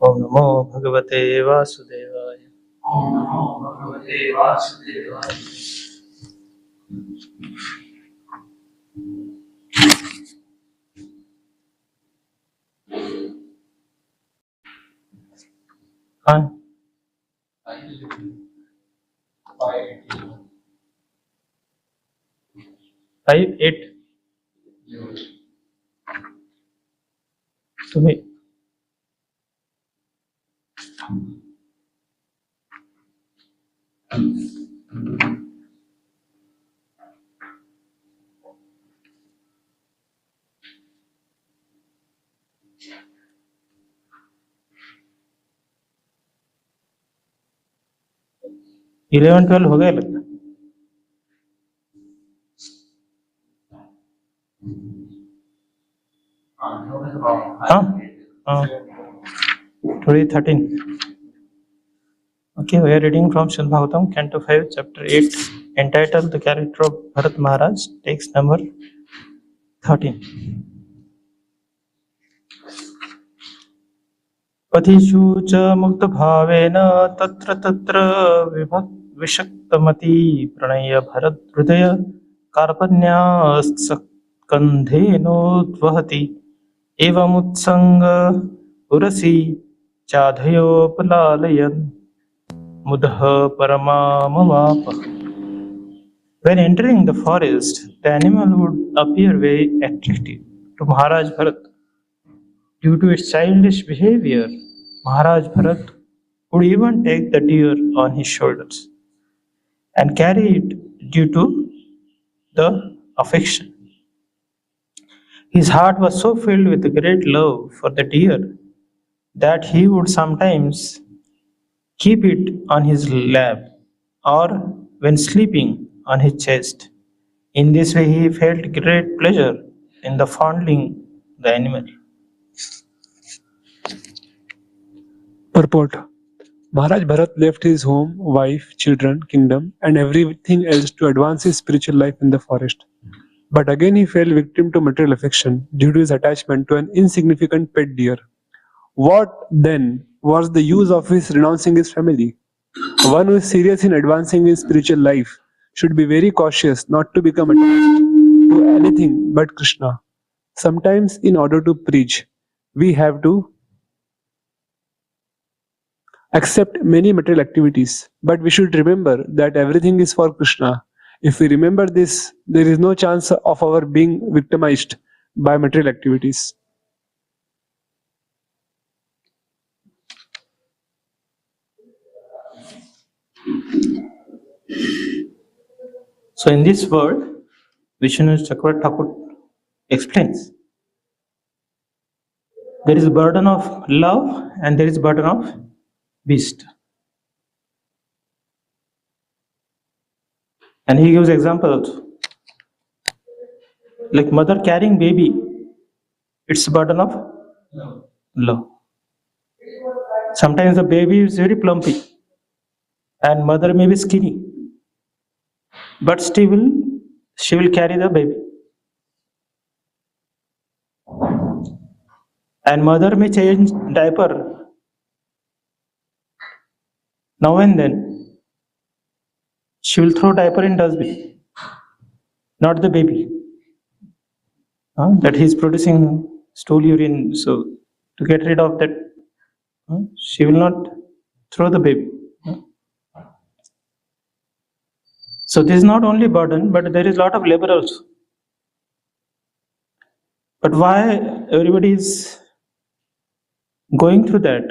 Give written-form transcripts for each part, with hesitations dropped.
Om Namo Bhagavate Vasudevaya. Huh? 5.8 to me. Eleven 12 हो गया लगता हाँ today 13. Okay, we are reading from Srimad Bhagavatam, Canto 5, Chapter 8, entitled The Character of Bharat Maharaj, text number 13. पथिषु च मुक्तभावेन तत्र तत्र विषक्तमती Pranay भरतहृदय कार्पण्यास्कन्धेनोद्वहति एवमुत्सङ्ग उरसि चाधयोपलालयन् मुदः परमामवाप. When entering the forest, the animal would appear very attractive to Maharaj Bharat. Due to its childish behavior, Maharaj Bharat would even take the deer on his shoulders and carry it due to the affection. His heart was so filled with great love for the deer that he would sometimes keep it on his lap or when sleeping on his chest. In this way, he felt great pleasure in the fondling the animal. Purport. Maharaj Bharat left his home, wife, children, kingdom, and everything else to advance his spiritual life in the forest. But again he fell victim to material affection due to his attachment to an insignificant pet deer. What then was the use of his renouncing his family? One who is serious in advancing his spiritual life should be very cautious not to become attached to anything but Krishna. Sometimes in order to preach, we have to accept many material activities, but we should remember that everything is for Krishna. If we remember this, there is no chance of our being victimized by material activities. So in this word, Vishnu Chakravarti Thakur explains, there is a burden of love and there is a burden of beast. And he gives examples like mother carrying baby, it's a burden of love. Sometimes the baby is very plumpy and mother may be skinny, but still she will carry the baby. And mother may change diaper now and then. She will throw diaper in dustbin, not the baby. That he is producing stool urine, so to get rid of that, she will not throw the baby. So this is not only burden, but there is a lot of labor also. But why everybody is going through that?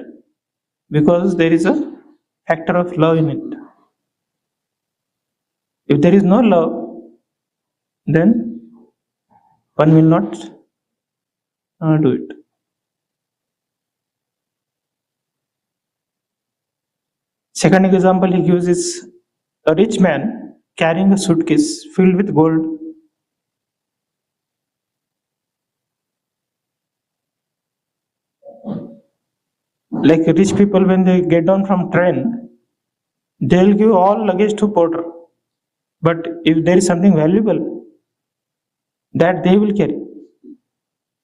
Because there is a factor of love in it. If there is no love, then one will not do it. Second example he gives is a rich man carrying a suitcase filled with gold. Like rich people, when they get down from train, they'll give all luggage to porter. But if there is something valuable, that they will carry.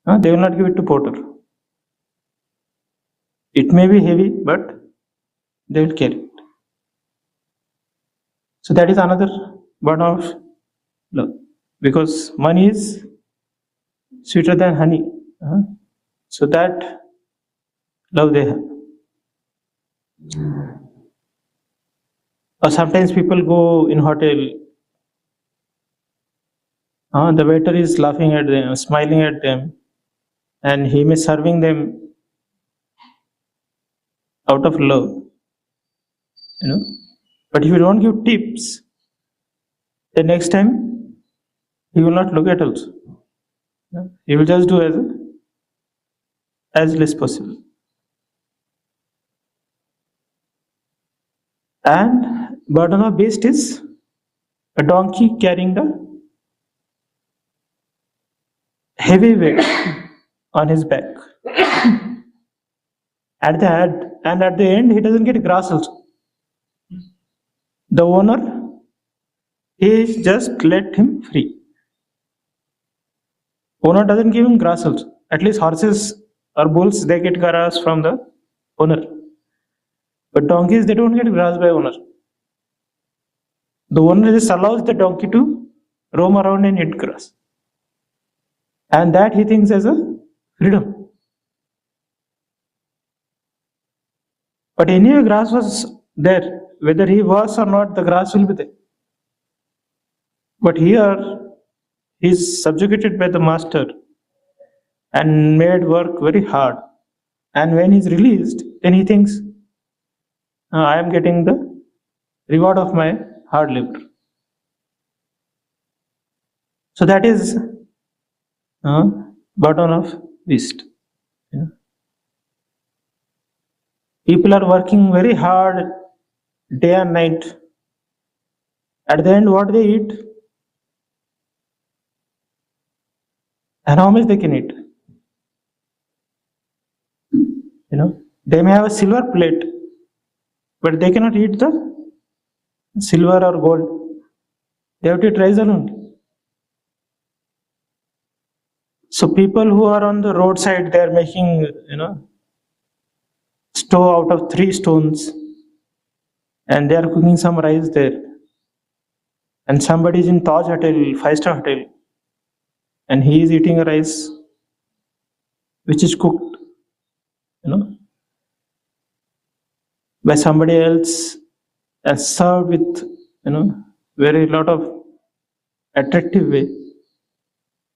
They will not give it to porter. It may be heavy, but they will carry it. So that is another burden of love, because money is sweeter than honey. So that love they have. Or sometimes people go in hotel, the waiter is laughing at them, smiling at them, and he may serving them out of love, But if you don't give tips, the next time he will not look at also. He will just do as less possible. And burden of beast is a donkey carrying the heavy weight on his back. At the end, he doesn't get grass also. The owner, he just let him free. Owner doesn't give him grass also. At least horses or bulls, they get grass from the owner. But donkeys, they don't get grass by owner. The owner just allows the donkey to roam around and eat grass. And that he thinks as a freedom. But anyway, grass was there. Whether he was or not, the grass will be there. But here, he is subjugated by the master and made work very hard. And when he is released, then he thinks, I am getting the reward of my hard labor. So that is burden of beast. People are working very hard day and night. At the end, what they eat and how much they can eat. They may have a silver plate, but they cannot eat the silver or gold. They have to eat rice alone. So people who are on the roadside, they are making, stove out of 3 stones, and they are cooking some rice there. And somebody is in Taj Hotel, 5-star hotel, and he is eating a rice which is cooked, by somebody else and served with, very lot of attractive way.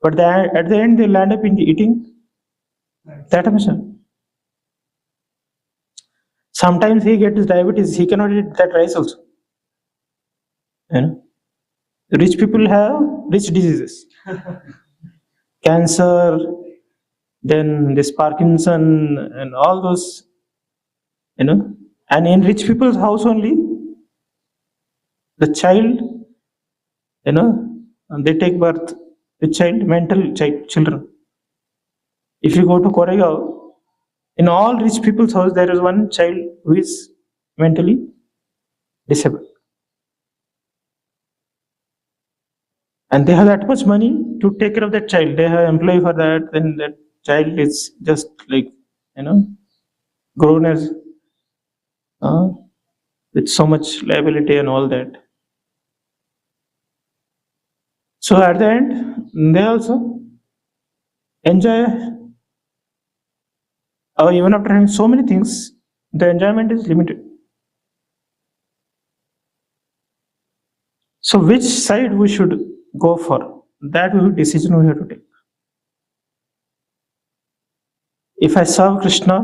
But at the end, they'll end up in eating that ambition. Sometimes he gets diabetes, he cannot eat that rice also. Rich people have rich diseases. Cancer, then this Parkinson and all those, and in rich people's house only, the child, they take birth, the children. If you go to Koregaon, in all rich people's house, there is one child who is mentally disabled. And they have that much money to take care of that child. They have employee for that, then that child is just like, grown as with so much liability and all that. So at the end, they also enjoy, even after having so many things, the enjoyment is limited. So which side we should go for? That will be decision we have to take. If I serve Krishna,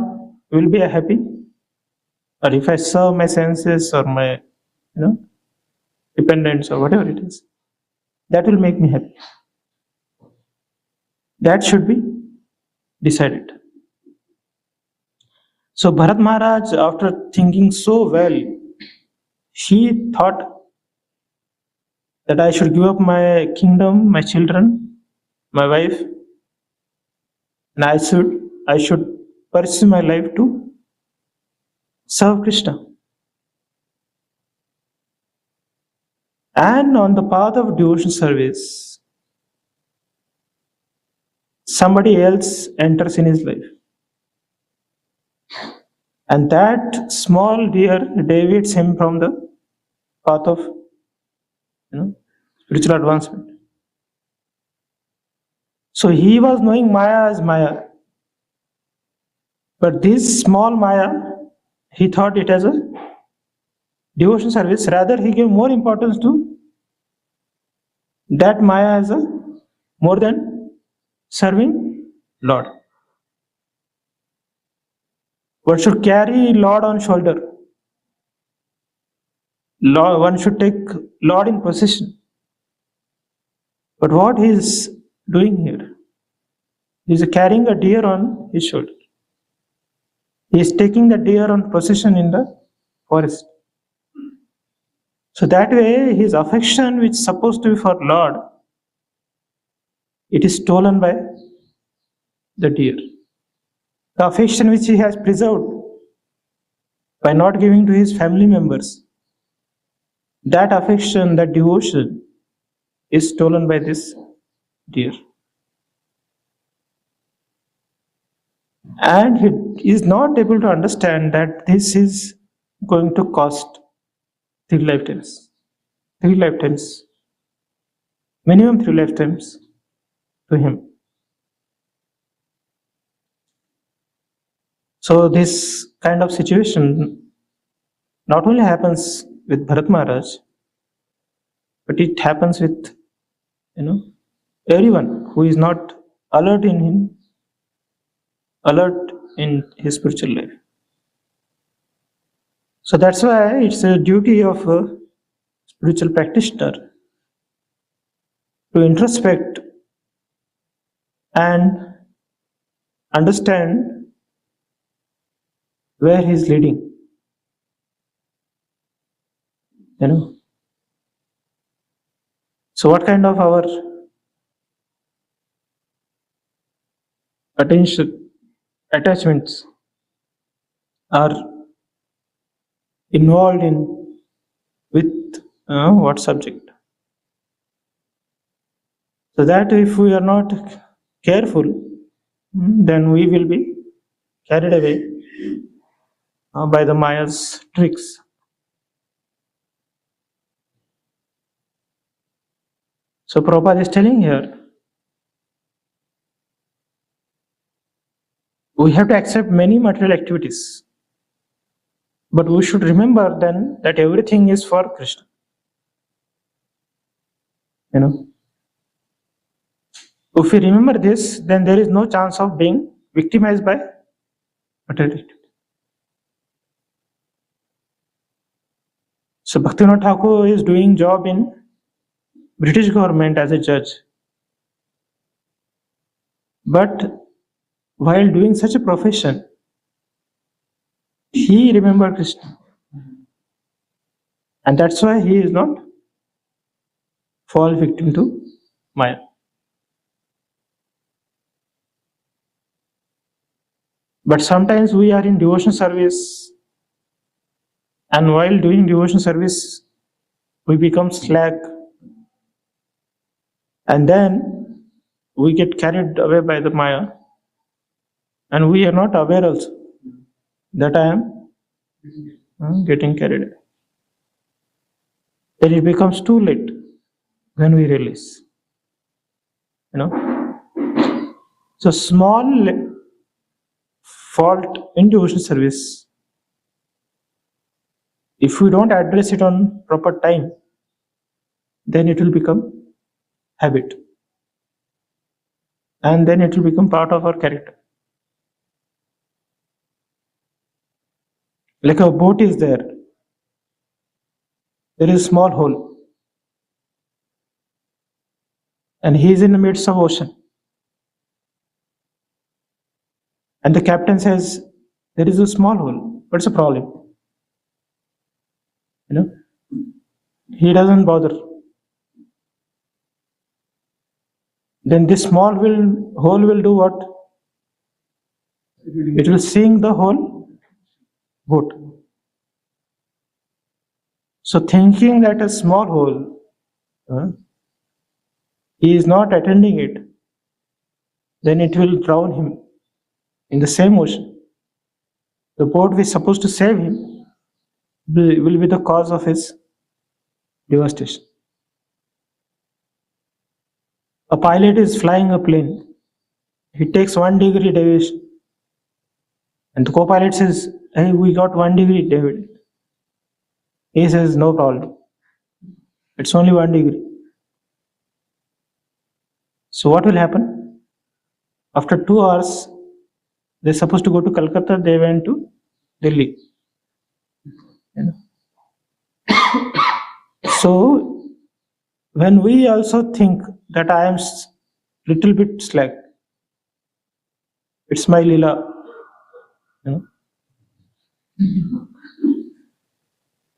will be happy, or if I serve my senses or my, dependents or whatever it is, that will make me happy. That should be decided. So Bharat Maharaj, after thinking so well, he thought that I should give up my kingdom, my children, my wife, and I should pursue my life to serve Krishna. And on the path of devotion service, somebody else enters in his life. And that small deer deviates him from the path of spiritual advancement. So he was knowing Maya as Maya. But this small Maya, he thought it as a devotion service. Rather, he gave more importance to that Maya as a more than serving Lord. One should carry Lord on shoulder. One should take Lord in possession. But what he is doing here? He is carrying a deer on his shoulder. He is taking the deer on possession in the forest. So that way, his affection, which is supposed to be for Lord, it is stolen by the deer. The affection which he has preserved by not giving to his family members, that affection, that devotion, is stolen by this deer. And he is not able to understand that this is going to cost 3 lifetimes. 3 lifetimes. Minimum 3 lifetimes to him. So this kind of situation not only happens with Bharat Maharaj, but it happens with everyone who is not alert in his spiritual life. So that's why it's a duty of a spiritual practitioner to introspect and understand where he's leading. So what kind of our attention attachments are involved in with what subject? So that if we are not careful, then we will be carried away by the Maya's tricks. So Prabhupada is telling here, we have to accept many material activities, but we should remember then that everything is for Krishna. If we remember this, then there is no chance of being victimized by material activity. So Bhaktivinoda Thakur is doing job in British government as a judge. But while doing such a profession, he remembered Krishna. And that's why he is not fall victim to Maya. But sometimes we are in devotion service, and while doing devotion service, we become slack, and then we get carried away by the Maya, and we are not aware also that I am getting carried away. Then it becomes too late when we realize. So small fault in devotion service, if we don't address it on proper time, then it will become habit. And then it will become part of our character. Like a boat is there. There is a small hole. And he is in the midst of ocean. And the captain says, there is a small hole. What's the problem? He doesn't bother. Then this small hole will do what? It will sink the whole boat. So thinking that a small hole, he is not attending it, then it will drown him in the same ocean. The boat which is supposed to save him will be the cause of his devastation. A pilot is flying a plane. He takes 1 degree deviation. And the co-pilot says, hey, we got 1 degree deviation. He says, no problem. It's only 1 degree. So what will happen? After 2 hours, they're supposed to go to Calcutta, they went to Delhi. So when we also think that I am little bit slack, it's my lila.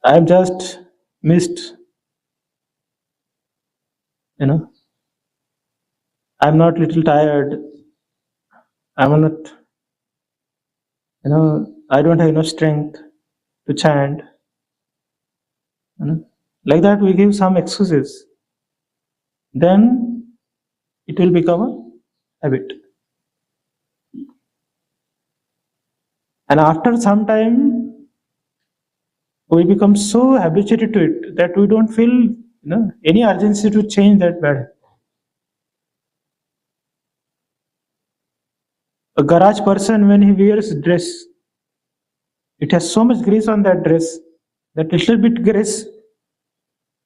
I am just missed. I'm not little tired. I'm not. I don't have enough strength to chant. Like that, we give some excuses. Then it will become a habit. And after some time, we become so habituated to it that we don't feel any urgency to change that bad. A garage person, when he wears dress, it has so much grease on that dress, that little bit grease.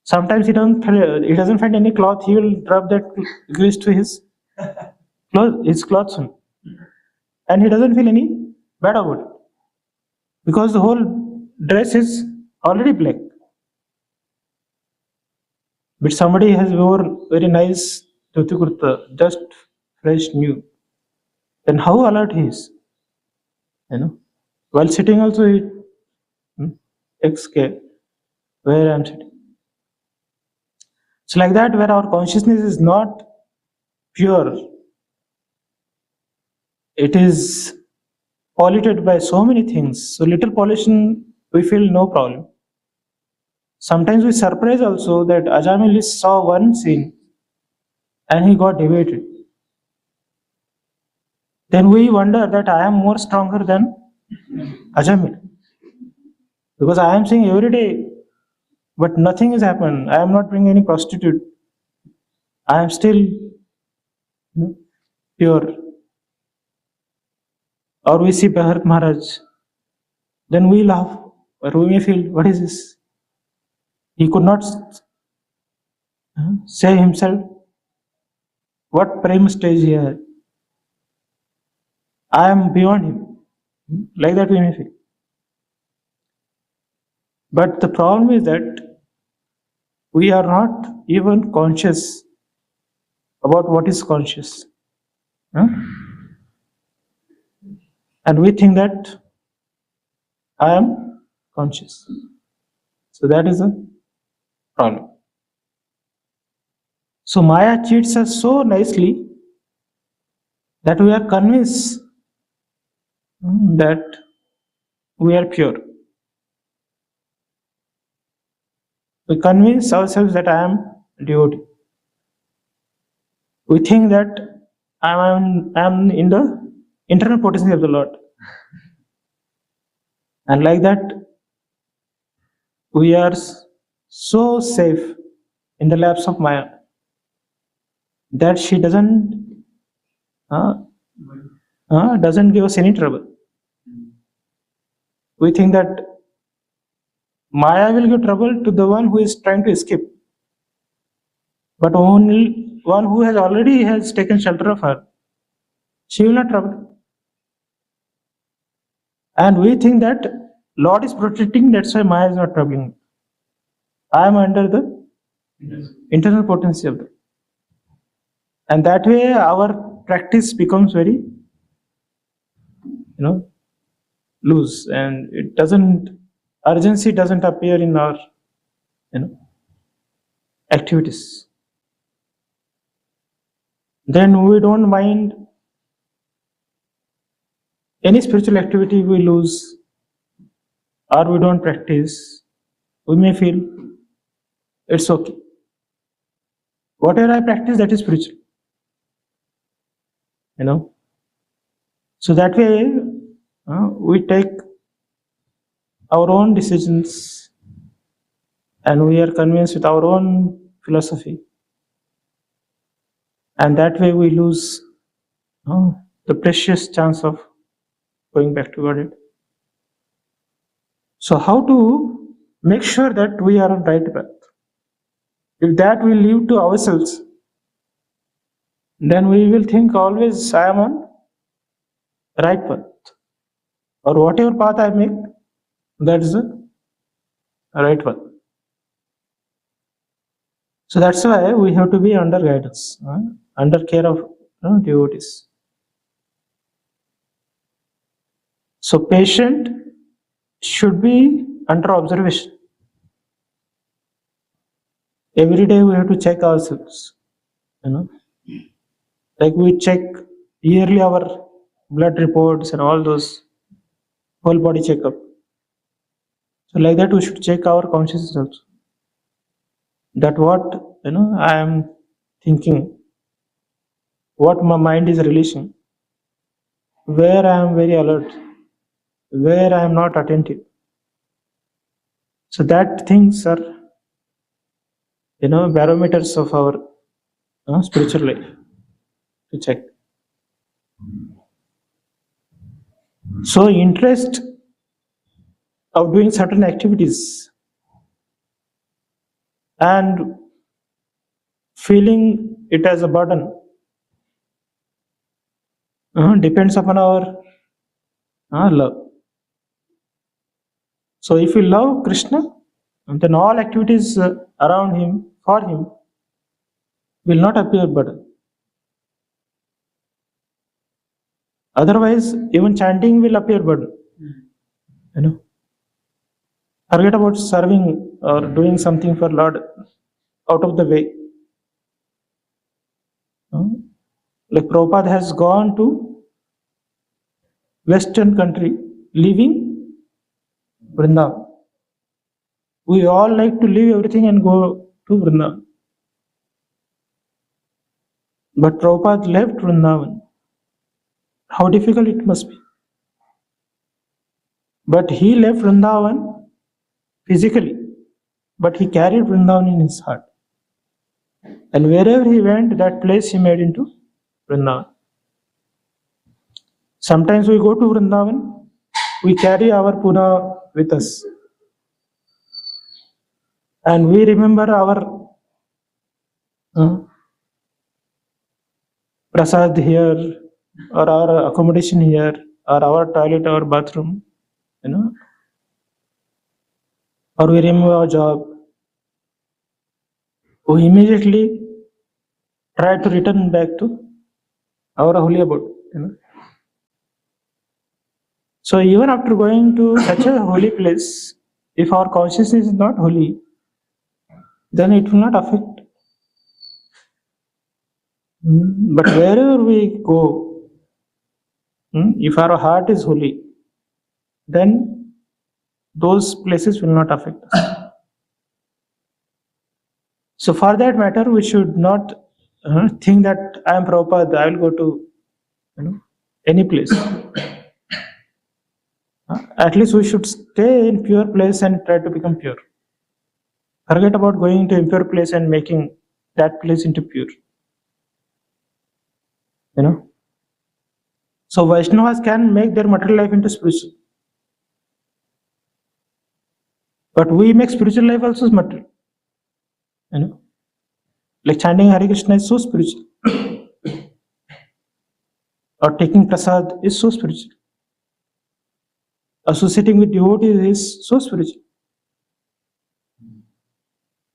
Sometimes he doesn't find any cloth. He will rub that grease to his clothes, and he doesn't feel any bad about it because the whole dress is already black. But somebody has worn very nice dhoti kurta, just fresh new. Then how alert he is? While sitting also he takes care where I am sitting. So like that, where our consciousness is not pure, it is polluted by so many things. So little pollution, we feel no problem. Sometimes we surprise also that Ajamil saw one scene and he got deviated. Then we wonder that I am more stronger than Ajamil. Because I am seeing every day, but nothing has happened. I am not bringing any prostitute. I am still pure. Or we see Bharat Maharaj, then we laugh, or we may feel, what is this? He could not say himself what prime stage he had. I am beyond him. Like that we may feel. But the problem is that we are not even conscious about what is conscious. And we think that I am conscious. So that is a problem. So Maya cheats us so nicely that we are convinced that we are pure. We convince ourselves that I am devotee. We think that I am in the internal potency of the Lord. And like that, we are so safe in the laps of Maya that she doesn't give us any trouble. We think that Maya will give trouble to the one who is trying to escape, but only one who has already taken shelter of her, she will not trouble. And we think that Lord is protecting, that's why Maya is not troubling me. I am under the internal potency of the. And that way our practice becomes very loose, and urgency doesn't appear in our activities. Then we don't mind any spiritual activity we lose or we don't practice. We may feel it's okay. Whatever I practice, that is spiritual. So that way, we take our own decisions and we are convinced with our own philosophy, and that way we lose the precious chance of going back to Godhead. So how to make sure that we are on right path? If that we leave to ourselves, then we will think always I am on right path, or whatever path I make, that is the right path. So that's why we have to be under guidance, under care of devotees. So patient should be under observation. Every day we have to check ourselves. Like we check yearly our blood reports and all those whole body checkup. So like that we should check our consciousness also. That what I am thinking, what my mind is releasing, where I am very alert, where I am not attentive. So that things are barometers of our spiritual life to check. So interest of doing certain activities and feeling it as a burden depends upon our love. So if we love Krishna, then all activities around him, for him, will not appear burden. Otherwise, even chanting will appear burden. Forget about serving or doing something for Lord out of the way. Like Prabhupada has gone to Western country, leaving Vrindavan. We all like to leave everything and go to Vrindavan. But Prabhupada left Vrindavan. How difficult it must be. But he left Vrindavan physically, but he carried Vrindavan in his heart. And wherever he went, that place he made into Vrindavan. Sometimes we go to Vrindavan, we carry our Puna with us. And we remember our prasad here, or our accommodation here, or our toilet, or bathroom, or we remember our job. We immediately try to return back to our holy abode. So even after going to such a holy place, if our consciousness is not holy, then it will not affect. But wherever we go, if our heart is holy, then those places will not affect us. So for that matter, we should not think that I am Prabhupada, I will go to any place. At least we should stay in pure place and try to become pure. Forget about going to impure place and making that place into pure. So Vaishnavas can make their material life into spiritual. But we make spiritual life also material. Like chanting Hare Krishna is so spiritual. Or taking prasad is so spiritual. Associating with devotees is so spiritual.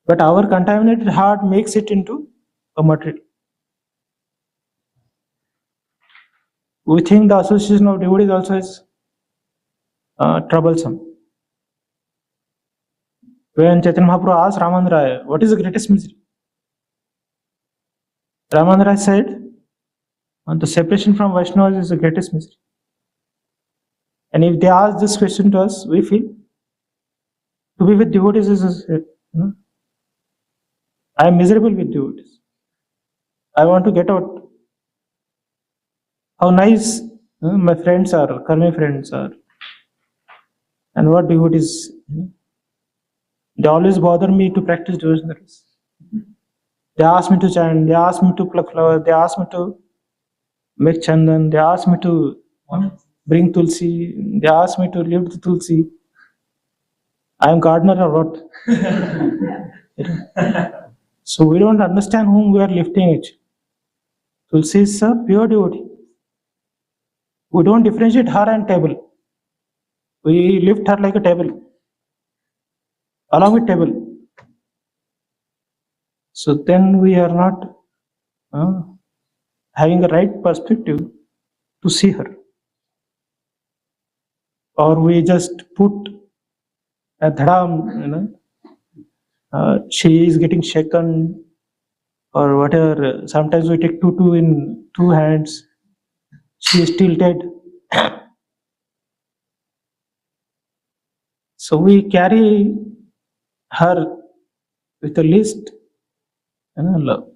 But our contaminated heart makes it into a material. We think the association of devotees also is troublesome. When Chaitanya Mahaprabhu asked Ramananda Rai, what is the greatest misery? Ramananda Rai said, the separation from Vaishnavas is the greatest misery. And if they ask this question to us, we feel to be with devotees is, I am miserable with devotees. I want to get out. how nice my friends are, karmi friends are, and what devotees. They always bother me to practice devotional service. They ask me to chant, they ask me to pluck flower, they ask me to make chandan, they ask me to bring tulsi, they ask me to lift the tulsi. I am gardener or what? So we don't understand whom we are lifting it. Tulsi is a pure devotee. We don't differentiate her and table. We lift her like a table, along with table. So then we are not having the right perspective to see her. Or we just put a dhadam, she is getting shaken or whatever. Sometimes we take two in two hands. She is tilted. So we carry her with the least love.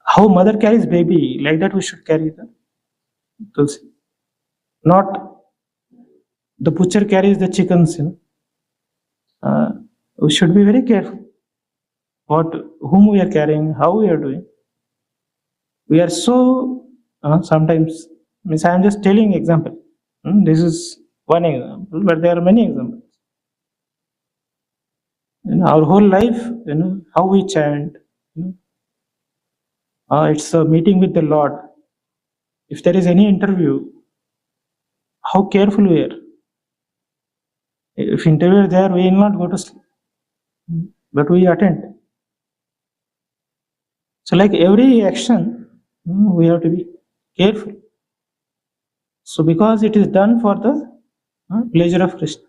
How mother carries baby, like that we should carry the Tulsi. Not the butcher carries the chickens. We should be very careful whom we are carrying, how we are doing. We are so sometimes, means I am just telling example. This is one example, but there are many examples. Our whole life, how we chant. It's a meeting with the Lord. If there is any interview, how careful we are. If interview is there, we will not go to sleep, but we attend. So like every action, we have to be careful. So because it is done for the pleasure of Krishna.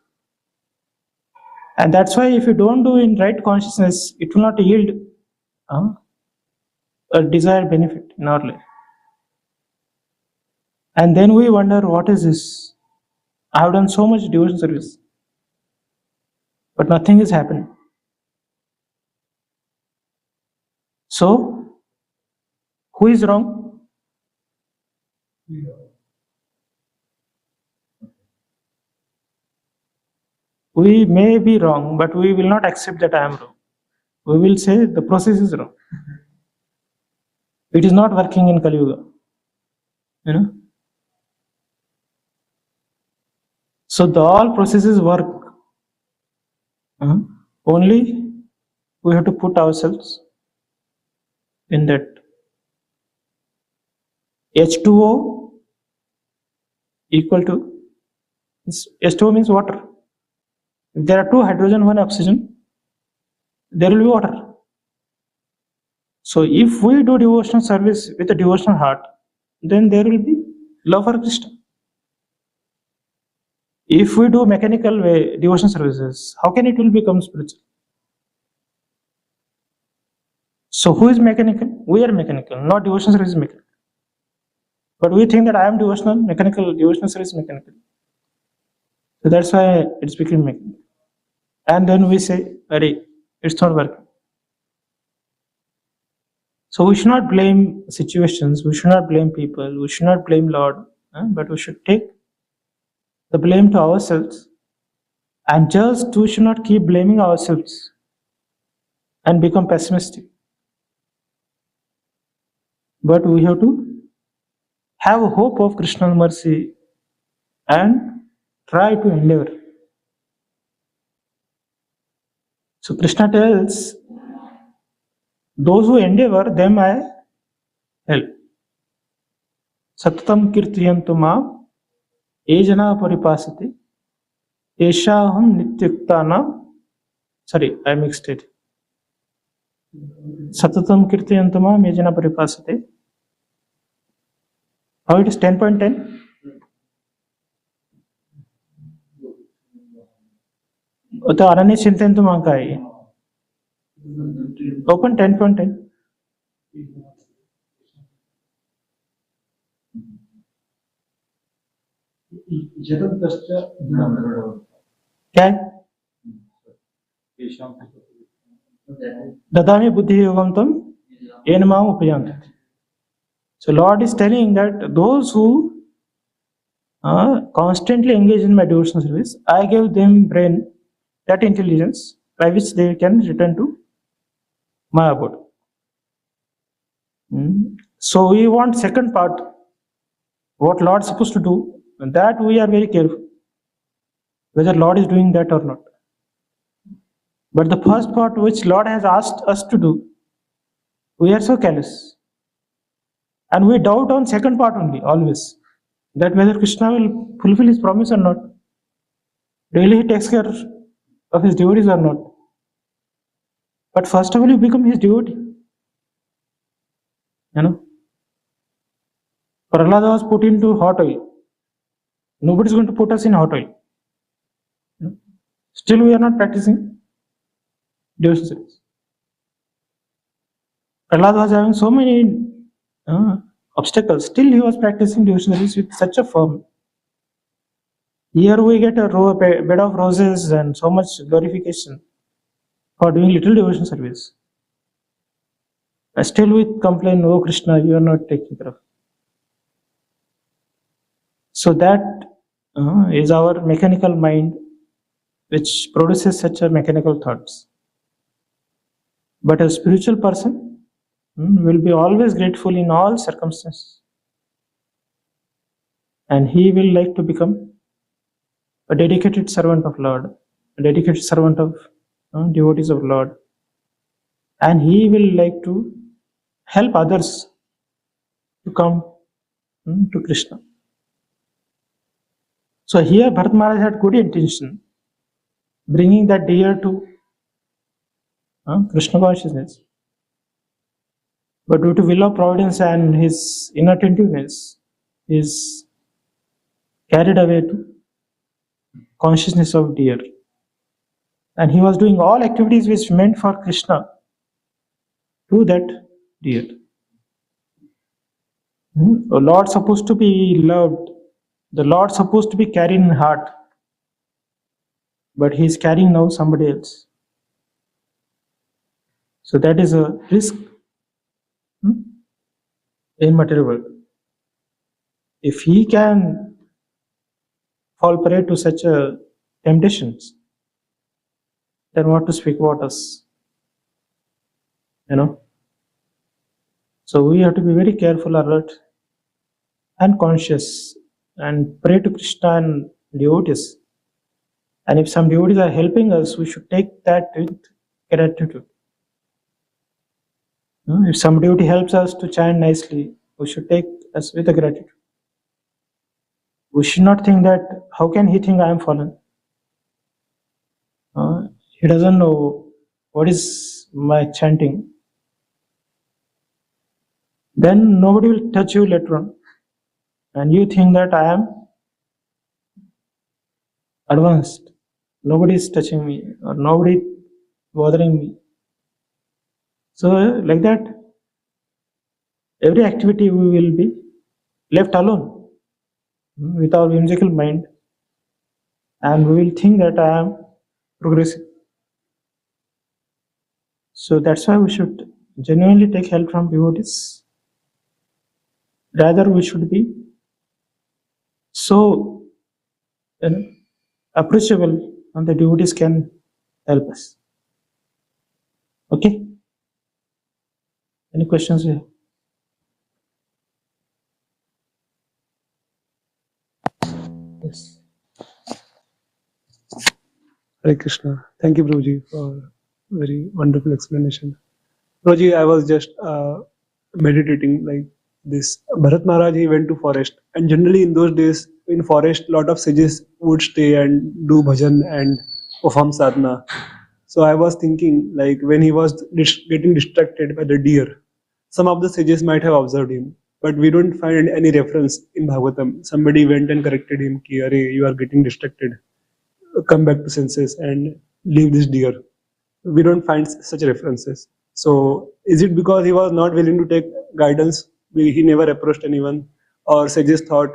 And that's why if you don't do in right consciousness, it will not yield a desired benefit in our life. And then we wonder, what is this? I have done so much devotion service, but nothing is happening. So, who is wrong? We may be wrong, but we will not accept that I am wrong. We will say the process is wrong. It is not working in Kali Yuga. So the all processes work. Only we have to put ourselves in that. H2O equal to, H2O means water. If there are two hydrogen, one oxygen, there will be water. So if we do devotional service with a devotional heart, then there will be love for Krishna. If we do mechanical way devotion services, how can it will become spiritual? So who is mechanical? We are mechanical, not devotion service is mechanical. But we think that I am devotional, mechanical, devotional service mechanical. So that's why it's become mechanical. And then we say, Arey, it's not working. So we should not blame situations, we should not blame people, we should not blame Lord, but we should take the blame to ourselves, and just we should not keep blaming ourselves and become pessimistic. But we have to have a hope of Krishna's mercy and try to endeavor. So Krishna tells, those who endeavor, them I help. Satatam kirtiyantu maam ejana paripasati eshaham nityuktana. Sorry, I mixed it. Satatam kirtiyantu maam ejana paripasati. How it is 10.10? तो अनन्य चिंतयन्तु मां का है. Open 10.10. क्या है? ददामि बुद्धि योगम तम enmam upayantati. So Lord is telling that those who constantly engage in my devotional service, I gave them brain, that intelligence by which they can return to my abode. So we want second part, what Lord is supposed to do, and that we are very careful whether Lord is doing that or not. But the first part which Lord has asked us to do, we are so careless. And we doubt on second part only, always. That whether Krishna will fulfill his promise or not. Really he takes care of his devotees or not. But first of all, you become his devotee. You know. Prahlada was put into hot oil. Nobody is going to put us in hot oil. Still we are not practicing devotional service. Prahlad was having so many obstacles. Still he was practicing devotional service with such a firm. Here we get a bed of roses and so much glorification for doing little devotional service. Still we complain, oh Krishna, you are not taking care of. So that is our mechanical mind which produces such a mechanical thoughts. But a spiritual person will be always grateful in all circumstances. And he will like to become a dedicated servant of Lord, a dedicated servant of devotees of Lord. And he will like to help others to come to Krishna. So here Bharat Maharaj had good intention, bringing that deer to Krishna consciousness. But due to will of providence and his inattentiveness, he is carried away to consciousness of deer. And he was doing all activities which meant for Krishna to that deer. The Lord supposed to be loved. The Lord supposed to be carried in heart. But he is carrying now somebody else. So that is a risk in material world. If he can fall prey to such a temptations, then what to speak about us? So we have to be very careful, alert, and conscious, and pray to Krishna and devotees. And if some devotees are helping us, we should take that with gratitude. If some devotee helps us to chant nicely, we should take us with a gratitude. We should not think that, how can he think I am fallen? He doesn't know what is my chanting. Then nobody will touch you later on. And you think that I am advanced. Nobody is touching me or nobody bothering me. So like that, every activity we will be left alone with our whimsical mind, and we will think that I am progressing. So that's why we should genuinely take help from devotees. Rather, we should be so approachable, and the devotees can help us. Okay? Any questions here? Yes. Hare Krishna. Thank you, Prabhuji, for very wonderful explanation. Prabhuji, I was just meditating like this. Bharat Maharaj, he went to forest, and generally in those days, in forest, lot of sages would stay and do bhajan and perform sadhana. So I was thinking, like when he was getting distracted by the deer, some of the sages might have observed him, but we don't find any reference in Bhagavatam. Somebody went and corrected him, ki, "Arey, you are getting distracted. Come back to senses and leave this deer." We don't find such references. So is it because he was not willing to take guidance? He never approached anyone, or sages thought,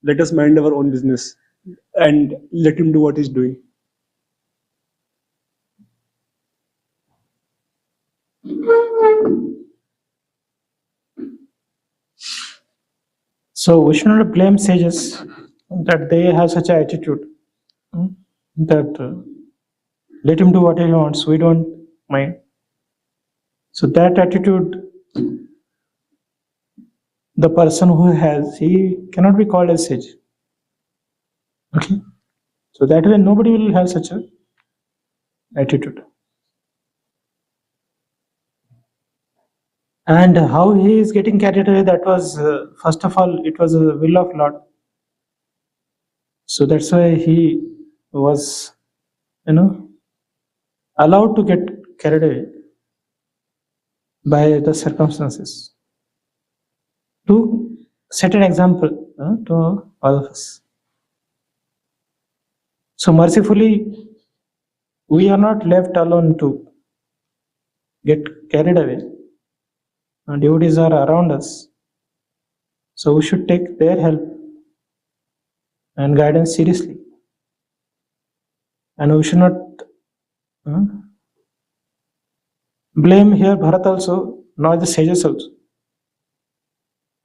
let us mind our own business and let him do what he's doing? So we should not blame sages that they have such an attitude, that let him do whatever he wants, we don't mind. So that attitude, the person who has, he cannot be called as sage. Okay, so that way nobody will have such a attitude. And how he is getting carried away, that was first of all, it was a will of Lord. So that's why he was, allowed to get carried away by the circumstances to set an example to all of us. So mercifully, we are not left alone to get carried away. Devotees are around us, so we should take their help and guidance seriously, and we should not blame here Bharat also, nor the sages also.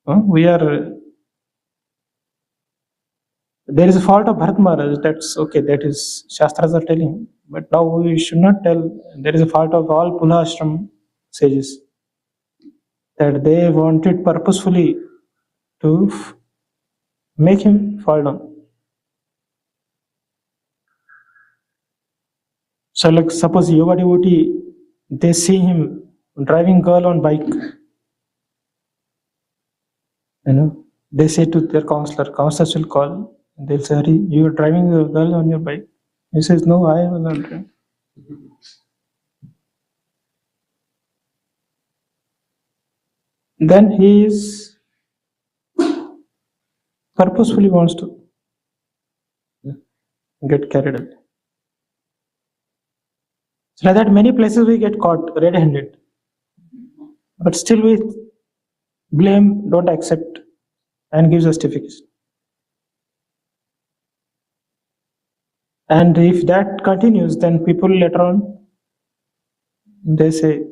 We are there is a fault of Bharat Maharaj, that's okay, that is Shastras are telling, but now we should not tell there is a fault of all Pula Ashram sages, that they wanted purposefully to make him fall down. So like suppose yoga devotee, they see him driving girl on bike, they say to their counselors will call, they'll say, Hari, you are driving a girl on your bike. He says, no, I was not driving. Then he is purposefully wants to get carried away. So like that, many places we get caught red-handed, but still we blame, don't accept, and give justification. And if that continues, then people later on, they say,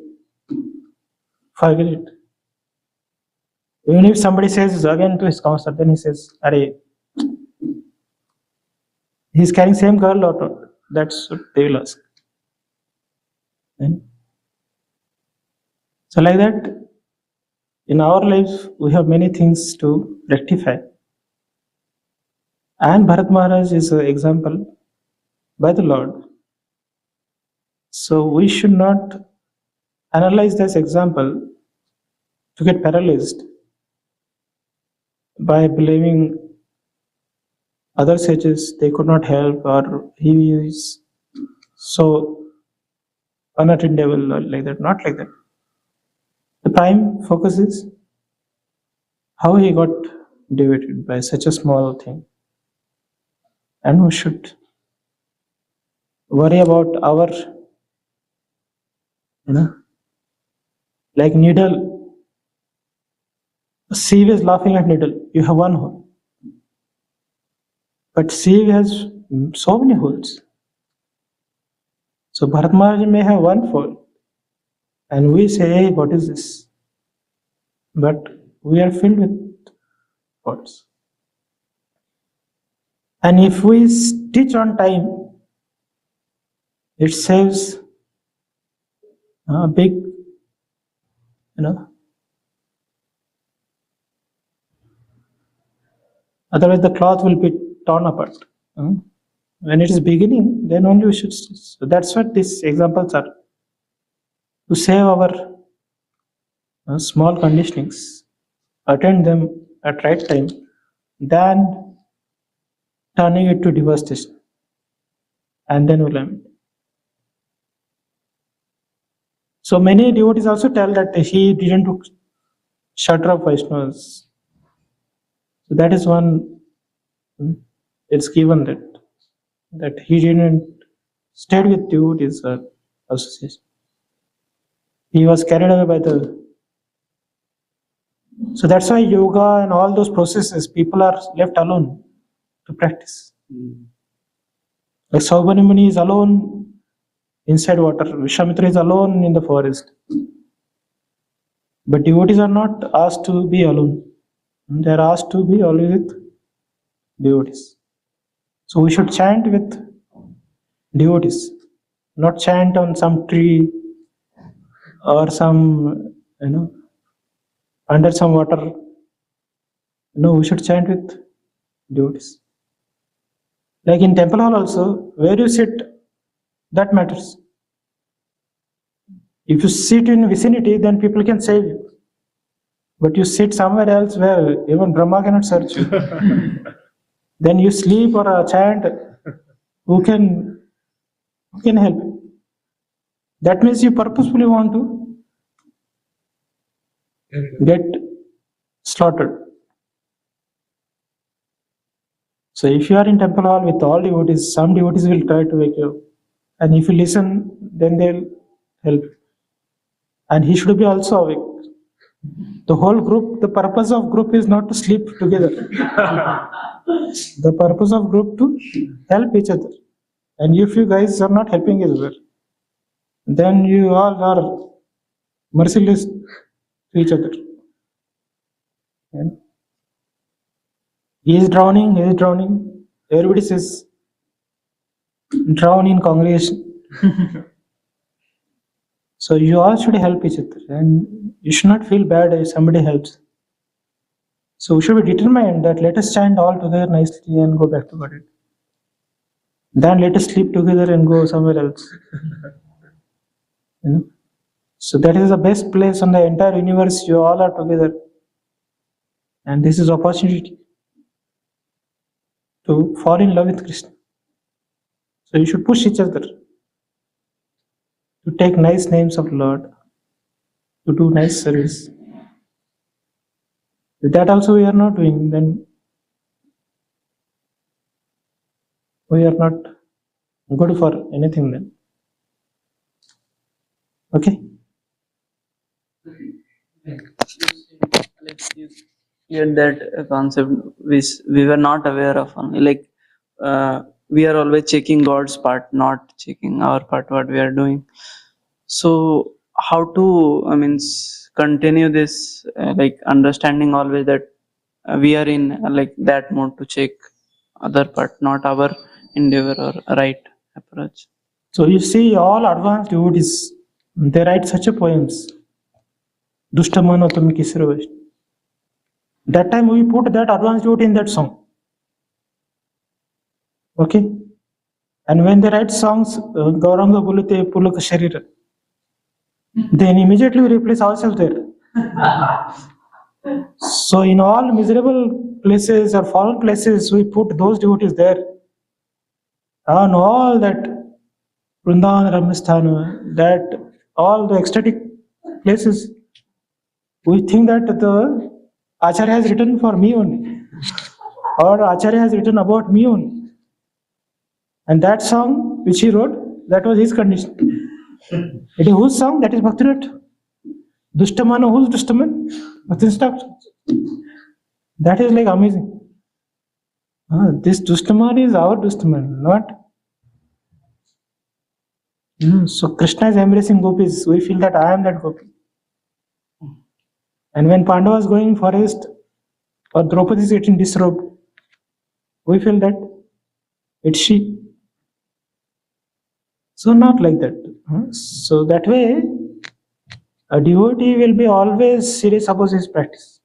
forget it. Even if somebody says again to his counselor, then he says, Are he's carrying same girl or not? That's what they will ask. So like that, in our life, we have many things to rectify. And Bharat Maharaj is an example by the Lord. So we should not analyze this example to get paralyzed by blaming other sages, they could not help, or he is so unattainable, or like that. Not like that. The prime focus is how he got deviated by such a small thing. And we should worry about our, like needle. A sieve is laughing at needle. You have one hole. But sieve has so many holes. So Bharat Maharaj may have one hole. And we say, hey, what is this? But we are filled with holes. And if we stitch on time, it saves a big, otherwise the cloth will be torn apart. When it is beginning, then only we should stitch. So that's what these examples are. To save our small conditionings, attend them at right time, than turning it to devastation. And then we'll end. So many devotees also tell that he didn't took shelter of Vaishnavas. So that is one, it's given that he didn't stayed with devotees association. He was carried away by the. So that's why yoga and all those processes, people are left alone to practice. Like Saubhani Muni is alone inside water, Vishwamitra is alone in the forest. But devotees are not asked to be alone. They are asked to be always with devotees. So we should chant with devotees, not chant on some tree or some, under some water. No, we should chant with devotees. Like in temple hall also, where you sit, that matters. If you sit in vicinity, then people can save you. But you sit somewhere else where even Brahma cannot search you. Then you sleep or chant, who can help you? That means you purposefully want to get slaughtered. So if you are in temple hall with all devotees, some devotees will try to wake you up. And if you listen, then they'll help you. And he should be also awake. The whole group, the purpose of group is not to sleep together. The purpose of group to help each other. And if you guys are not helping each other, then you all are merciless to each other. And he is drowning. Everybody says, drown in congregation. So you all should help each other, and you should not feel bad if somebody helps. So we should be determined that let us chant all together nicely and go back to bed. Then let us sleep together and go somewhere else. So that is the best place on the entire universe. You all are together, and this is opportunity to fall in love with Krishna. So you should push each other to take nice names of Lord, to do nice service. If that also we are not doing, then we are not good for anything then. Okay? Yet that concept which we were not aware of only, like we are always checking God's part, not checking our part, what we are doing. So how to continue this like understanding always that we are in like that mode to check other part, not our endeavor or right approach. So you see all advanced devotees, they write such a poems. Dushtamano tumi kisro Vaishnav. That time we put that advanced devotee in that song. Okay? And when they write songs, Gauranga Bulute Pulaka Sharira, then immediately we replace ourselves there. So in all miserable places or fallen places, we put those devotees there. And all that Vrindavan Ramesthana, that all the ecstatic places, we think that the Acharya has written for me only, or Acharya has written about me only. And that song which he wrote, that was his condition. It is whose song? That is Bhaktivinoda. Dushtamana, who's Dushtaman? Bhaktivinoda. That is like amazing. This Dushtaman is our Dushtaman, not. So Krishna is embracing gopis. We feel that I am that gopi. And when Pandava is going forest or Draupadi is getting disrobed, we feel that it's she. So not like that. So that way, a devotee will be always serious about his practice.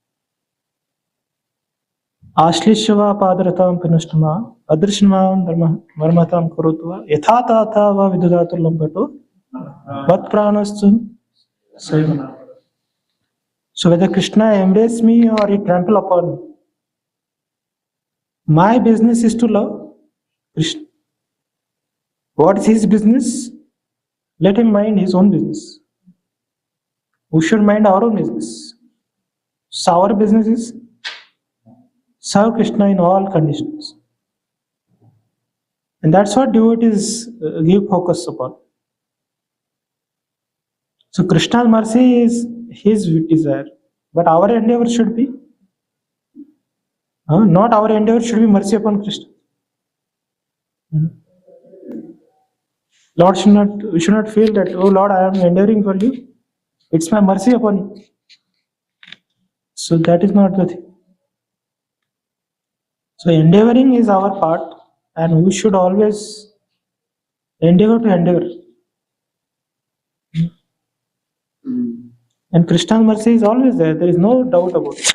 Ashlishava padaratam pinushtama adrishnam marmatam kurutva yatha tata va vidudatur lambato vat pranastu sayam. So whether Krishna embrace me or he trample upon me, my business is to love Krishna. What is his business? Let him mind his own business. We should mind our own business. So our business is serve Krishna in all conditions. And that's what devotees give focus upon. So Krishna's mercy is his desire. But our endeavor should be, not our endeavor should be mercy upon Krishna. Lord we should not feel that, oh Lord, I am endeavoring for you. It's my mercy upon you. So that is not the thing. So endeavoring is our part, and we should always endeavor to endeavor. And Krishna's mercy is always there. There is no doubt about it.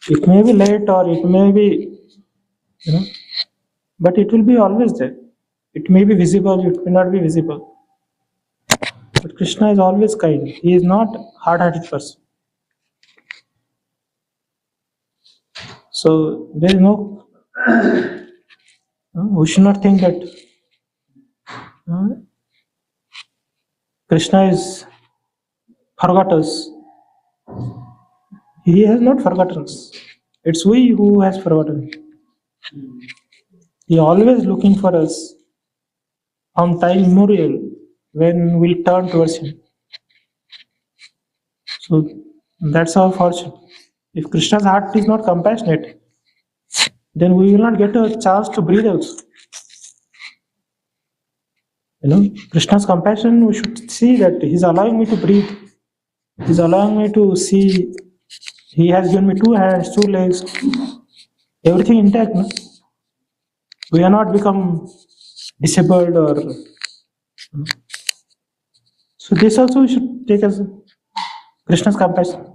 It may be late or it may be, but it will be always there. It may be visible, it may not be visible. But Krishna is always kind. He is not hard-hearted person. So there is no. We should not think that Krishna is forgot us. He has not forgotten us. It's we who has forgotten. He always looking for us from time immemorial when we'll turn towards him. So that's our fortune. If Krishna's heart is not compassionate, then we will not get a chance to breathe also. Krishna's compassion, we should see that he's allowing me to breathe. He's allowing me to see. He has given me 2 hands, 2 legs, everything intact. No? We are not become disabled or. So this also we should take as Krishna's compassion.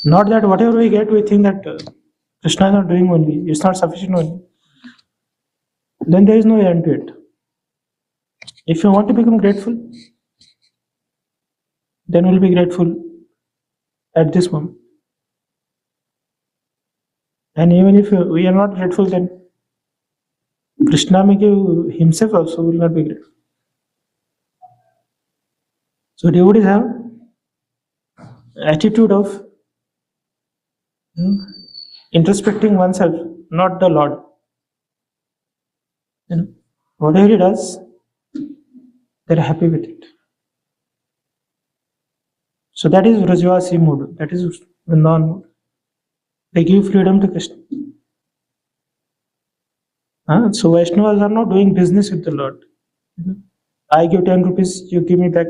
Not that whatever we get, we think that Krishna is not doing only. It's not sufficient only. Then there is no end to it. If you want to become grateful, then we'll be grateful at this moment. And even if we are not grateful, then Krishna may give himself also will not be grateful. So devotees have attitude of introspecting oneself, not the Lord. Whatever he does, they're happy with it. So that is Vrajavasi mood. That is Vrindavan mood. They give freedom to Krishna. So Vaishnavas are not doing business with the Lord. I give 10 rupees, you give me back.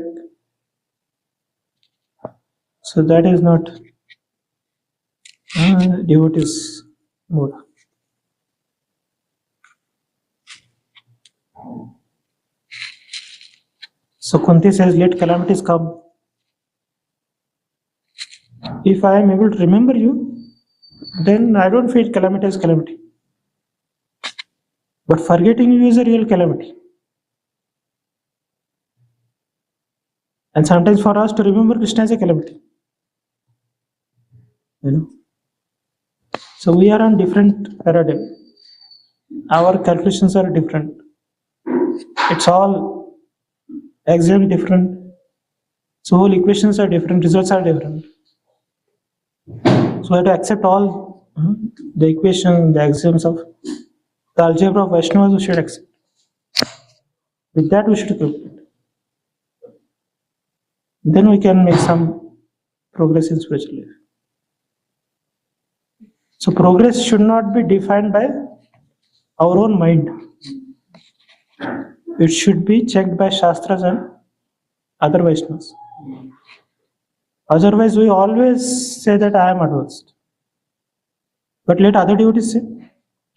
So that is not devotees mood. So Kunti says, let calamities come. If I am able to remember you, then I don't feel calamity as calamity. But forgetting you is a real calamity. And sometimes for us to remember Krishna is a calamity. So we are on different paradigm. Our calculations are different. It's all axiom different. So all equations are different, results are different. So we have to accept all the equation, the axioms of the algebra of Vaishnavas we should accept. With that we should calculate. Then we can make some progress in spiritual life. So progress should not be defined by our own mind. It should be checked by Shastras and other Vaishnavas. Otherwise, we always say that I am advanced. But let other devotees say.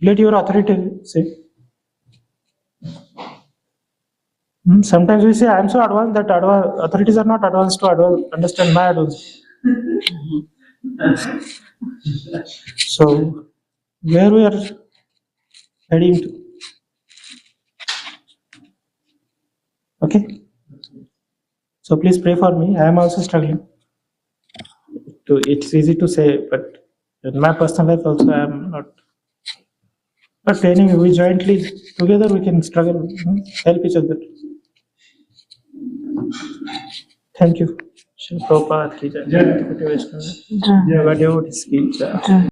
Let your authority say. Sometimes we say, I am so advanced that authorities are not advanced to understand my advance. So, where we are heading to? Okay? So, please pray for me. I am also struggling. It's easy to say, but in my personal life also I am not. But anyway, we jointly, together we can struggle, help each other. Thank you. Shri Prabhupada ki jai. Jai Devotees ki jai.